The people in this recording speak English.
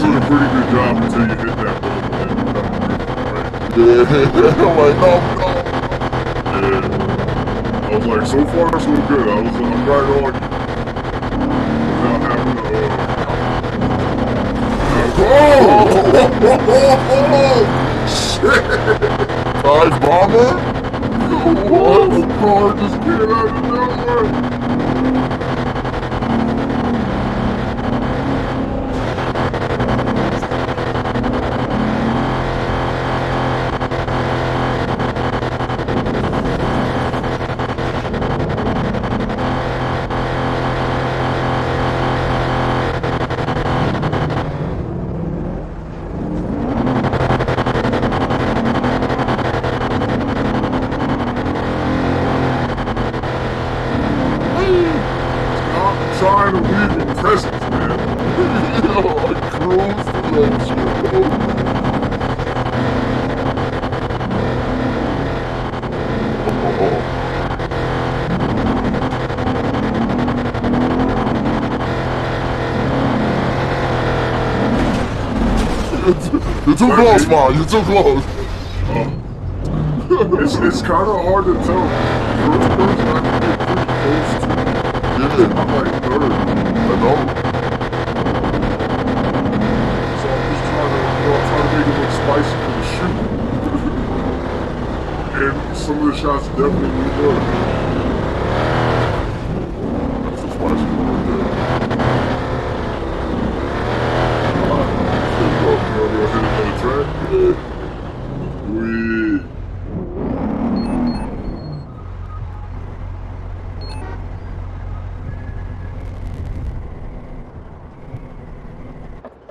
doing a pretty good job until you hit that road and then you come right. Yeah, I'm like, no. Yeah. I was like, so far so good. I'm right on you. Without having to, shit! Dive bomber? what? The car just came out of nowhere. Trying to leave me presents, man. Yo, I cruised through that shit, bro. You're too close, man. You're too close. It's kind of hard to tell. First person I can get pretty close to. Yeah. I'm like third. I know. So I'm just trying to, make it look spicy for the shoot. And some of the shots definitely work.